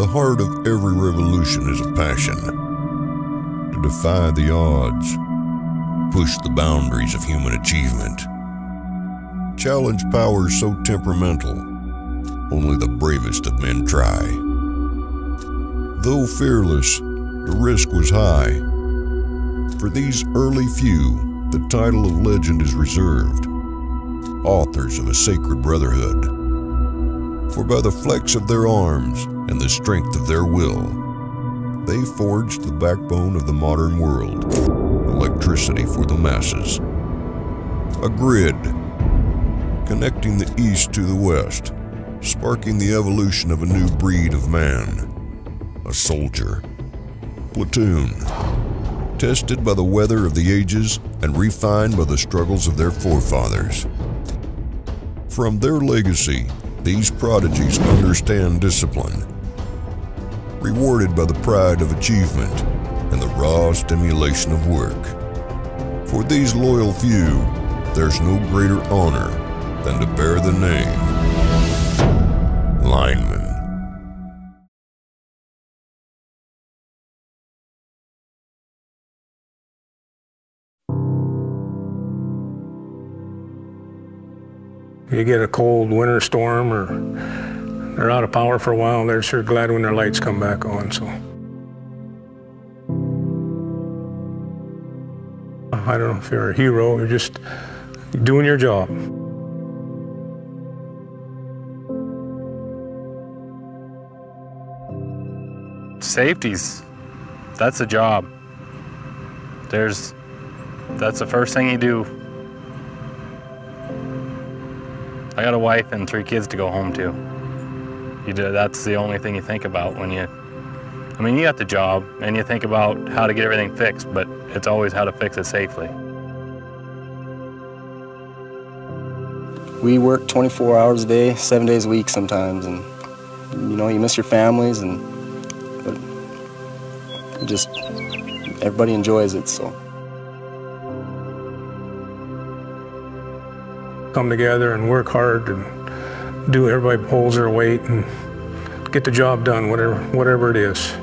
the heart of every revolution is a passion to defy the odds, push the boundaries of human achievement, challenge powers so temperamental only the bravest of men try. Though fearless, the risk was high. For these early few, the title of legend is reserved, authors of a sacred brotherhood. For by the flex of their arms and the strength of their will, they forged the backbone of the modern world, electricity for the masses. A grid, connecting the East to the West, sparking the evolution of a new breed of man. A soldier, platoon, tested by the weather of the ages and refined by the struggles of their forefathers. From their legacy, these prodigies understand discipline, rewarded by the pride of achievement and the raw stimulation of work. For these loyal few, there's no greater honor than to bear the name lineman. You get a cold winter storm or they're out of power for a while, they're sure glad when their lights come back on. So I don't know if you're a hero, you're just doing your job. Safety's, that's a job. That's the first thing you do. I got a wife and 3 kids to go home to. That's the only thing you think about when you got the job and you think about how to get everything fixed, but it's always how to fix it safely. We work 24 hours a day, 7 days a week sometimes, and you miss your families, but everybody enjoys it, so. Come together and work hard and everybody pulls their weight and get the job done, whatever it is.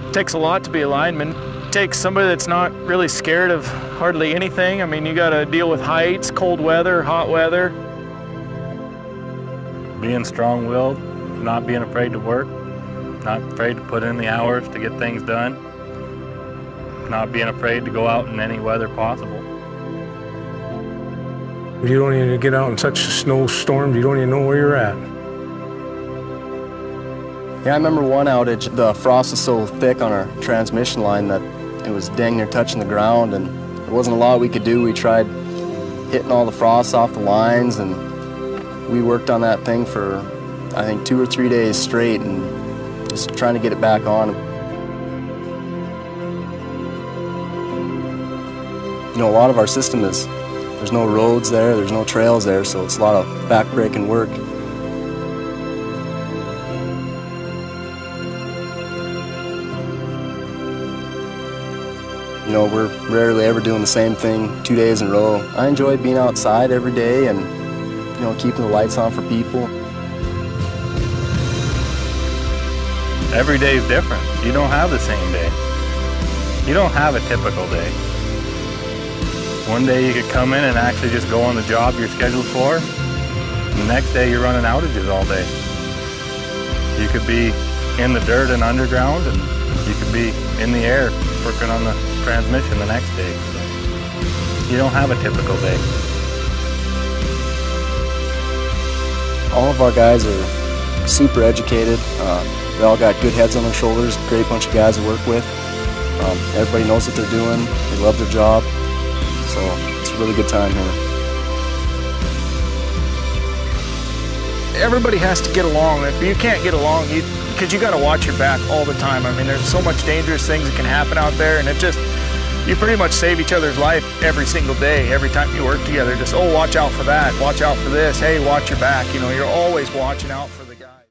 It takes a lot to be a lineman. It takes somebody that's not really scared of hardly anything. I mean, you got to deal with heights, cold weather, hot weather. Being strong-willed, not being afraid to work, not afraid to put in the hours to get things done, not being afraid to go out in any weather possible. You don't even get out in such snowstorms, you don't even know where you're at. Yeah, I remember one outage, the frost was so thick on our transmission line that it was dang near touching the ground, and there wasn't a lot we could do. We tried hitting all the frost off the lines, and we worked on that thing for, I think, 2 or 3 days straight, and just trying to get it back on. A lot of our system there's no roads there, there's no trails there, so it's a lot of back-breaking work. We're rarely ever doing the same thing 2 days in a row. I enjoy being outside every day and, keeping the lights on for people. Every day is different. You don't have the same day. You don't have a typical day. One day you could come in and actually just go on the job you're scheduled for. And the next day you're running outages all day. You could be in the dirt and underground, and you could be in the air working on the transmission the next day. You don't have a typical day. All of our guys are super educated. They all got good heads on their shoulders, great bunch of guys to work with. Everybody knows what they're doing, they love their job. So it's a really good time here. Everybody has to get along. If you can't get along, because you got to watch your back all the time. I mean, there's so much dangerous things that can happen out there, and you pretty much save each other's life every single day, every time you work together. Just, oh, watch out for that, watch out for this, hey, watch your back. You're always watching out for the guy.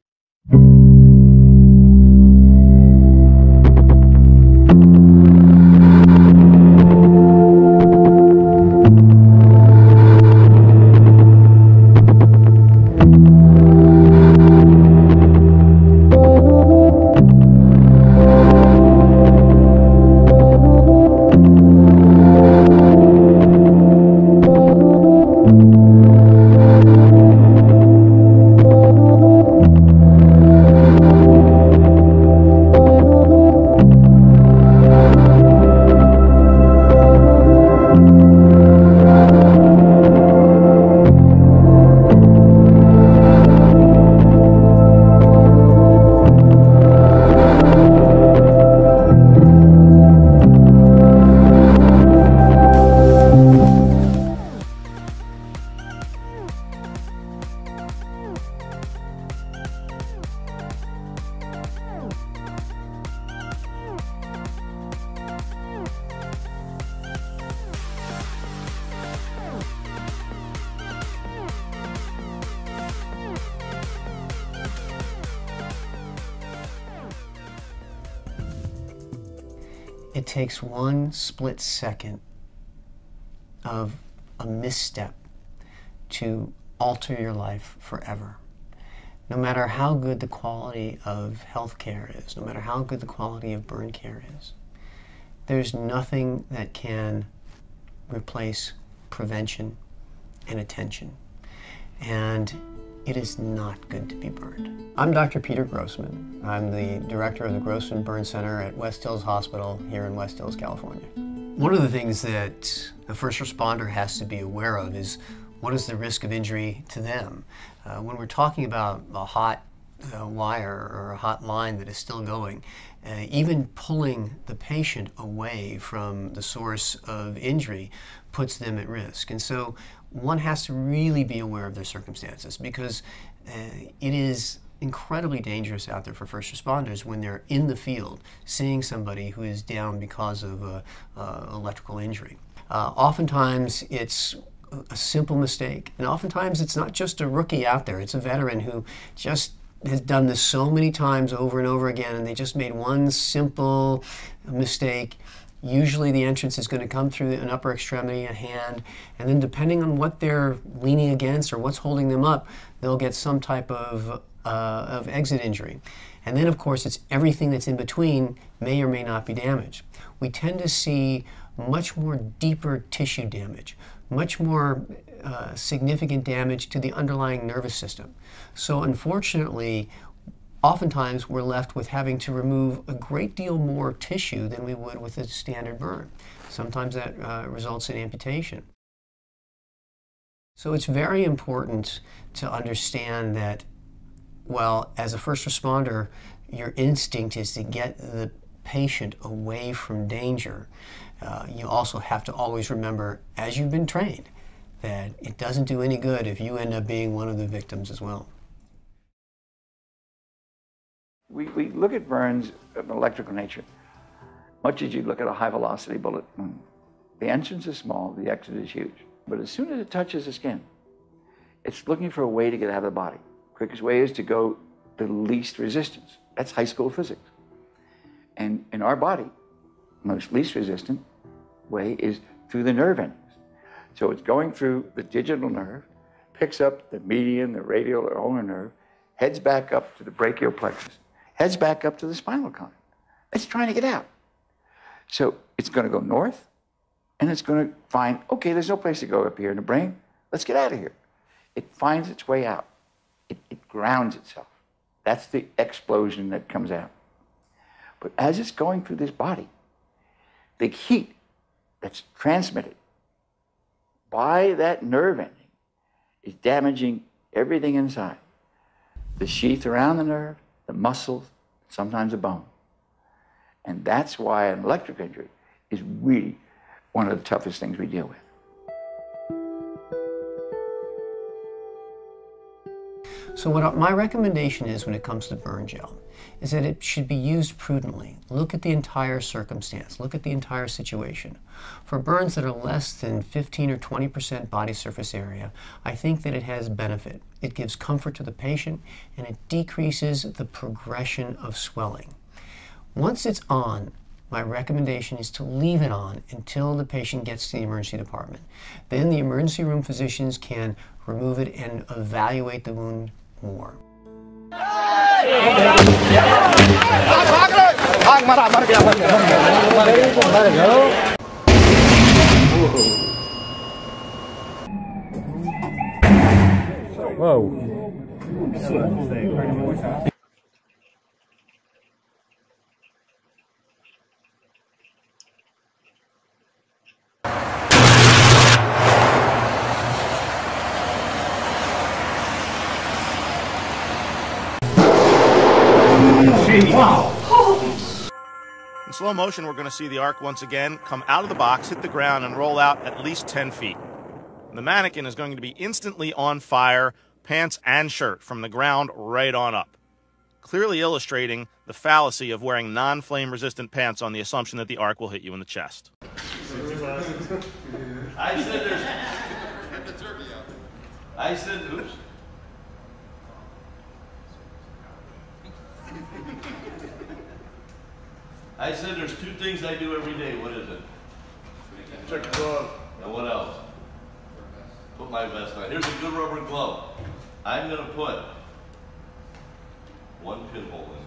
It takes one split second of a misstep to alter your life forever. No matter how good the quality of health care is, no matter how good the quality of burn care is, there's nothing that can replace prevention and attention. And it is not good to be burned. I'm Dr. Peter Grossman. I'm the director of the Grossman Burn Center at West Hills Hospital here in West Hills, California. One of the things that the first responder has to be aware of is what is the risk of injury to them. When we're talking about a hot wire or a hot line that is still going, even pulling the patient away from the source of injury puts them at risk. And so one has to really be aware of their circumstances, because it is incredibly dangerous out there for first responders when they're in the field seeing somebody who is down because of electrical injury. Oftentimes it's a simple mistake, and oftentimes it's not just a rookie out there, it's a veteran who just has done this so many times over and over again, and they just made one simple mistake. Usually the entrance is going to come through an upper extremity, a hand, and then depending on what they're leaning against or what's holding them up, they'll get some type of exit injury. And then of course it's everything that's in between may or may not be damaged. We tend to see much more deeper tissue damage, much more significant damage to the underlying nervous system. So unfortunately, oftentimes we're left with having to remove a great deal more tissue than we would with a standard burn. Sometimes that results in amputation. So it's very important to understand that, well, as a first responder, your instinct is to get the patient away from danger. You also have to always remember, as you've been trained, that it doesn't do any good if you end up being one of the victims as well. We look at burns of an electrical nature, much as you look at a high-velocity bullet. The entrance is small, the exit is huge. But as soon as it touches the skin, it's looking for a way to get out of the body. Quickest way is to go the least resistance. That's high school physics. And in our body, most least resistant way is through the nerve endings. So it's going through the digital nerve, picks up the median, the radial, or ulnar nerve, heads back up to the brachial plexus, heads back up to the spinal column. It's trying to get out. So it's going to go north, and it's going to find, okay, there's no place to go up here in the brain. Let's get out of here. It finds its way out. It grounds itself. That's the explosion that comes out. But as it's going through this body, the heat that's transmitted by that nerve ending is damaging everything inside. The sheath around the nerve, the muscles, sometimes the bone. And that's why an electric injury is really one of the toughest things we deal with. So what my recommendation is when it comes to burn gel is that it should be used prudently. Look at the entire circumstance. Look at the entire situation. For burns that are less than 15 or 20% body surface area, I think that it has benefit. It gives comfort to the patient, and it decreases the progression of swelling. Once it's on, my recommendation is to leave it on until the patient gets to the emergency department. Then the emergency room physicians can remove it and evaluate the wound more. Whoa. In slow motion, we're going to see the Ark once again come out of the box, hit the ground, and roll out at least 10 feet. The mannequin is going to be instantly on fire, pants and shirt, from the ground right on up, clearly illustrating the fallacy of wearing non-flame resistant pants on the assumption that the Ark will hit you in the chest. I said, oops. I said there's two things I do every day. What is it? Check the glove. And what else? Put my vest on. Here's a good rubber glove. I'm going to put one pinhole in it.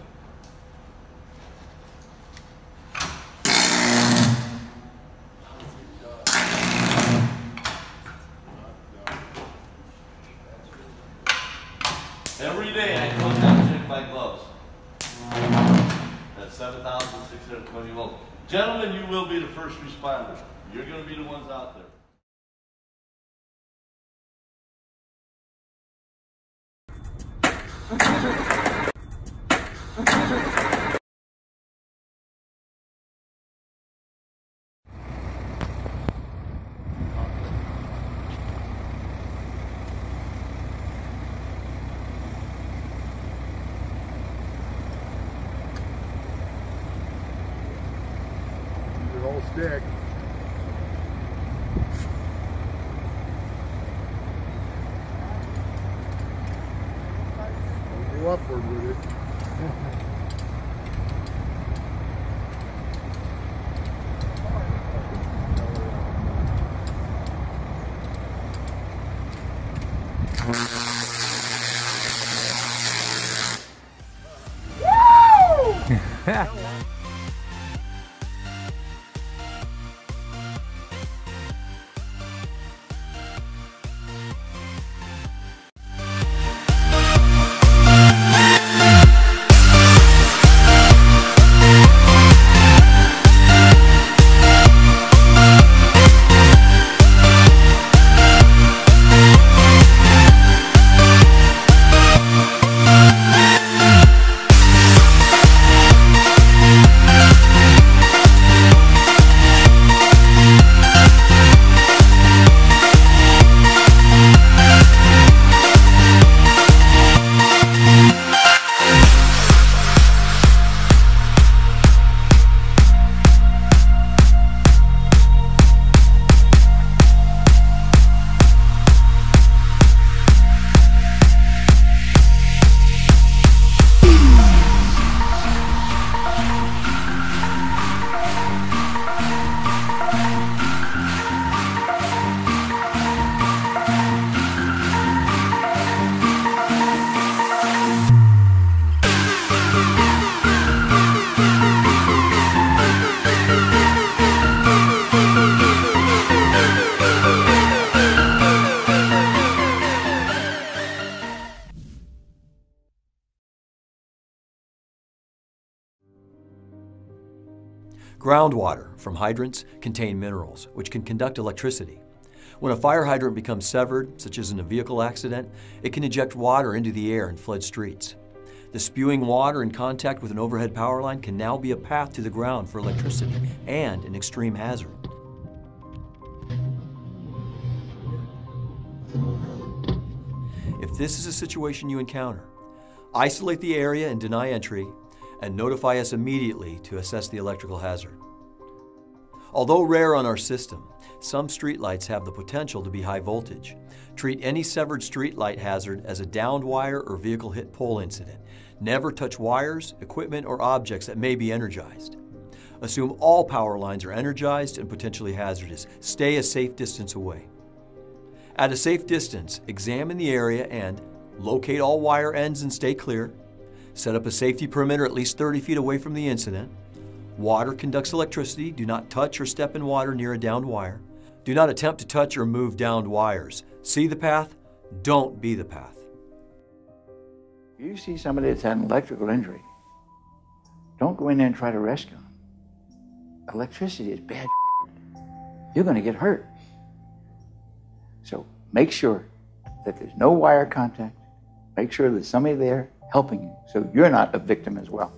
Every day I come down and check my gloves. That's 7,620 volts. Gentlemen, you will be the first responders. You're going to be the ones out there. The whole stick. Go upward with it. Groundwater from hydrants contain minerals, which can conduct electricity. When a fire hydrant becomes severed, such as in a vehicle accident, it can eject water into the air and flood streets. The spewing water in contact with an overhead power line can now be a path to the ground for electricity and an extreme hazard. If this is a situation you encounter, isolate the area and deny entry, and notify us immediately to assess the electrical hazard. Although rare on our system, some streetlights have the potential to be high voltage. Treat any severed streetlight hazard as a downed wire or vehicle hit pole incident. Never touch wires, equipment, or objects that may be energized. Assume all power lines are energized and potentially hazardous. Stay a safe distance away. At a safe distance, examine the area and locate all wire ends and stay clear. Set up a safety perimeter at least 30 feet away from the incident. Water conducts electricity. Do not touch or step in water near a downed wire. Do not attempt to touch or move downed wires. See the path, don't be the path. You see somebody that's had an electrical injury, don't go in there and try to rescue them. Electricity is bad. You're going to get hurt. So make sure that there's no wire contact. Make sure there's somebody there helping you so you're not a victim as well.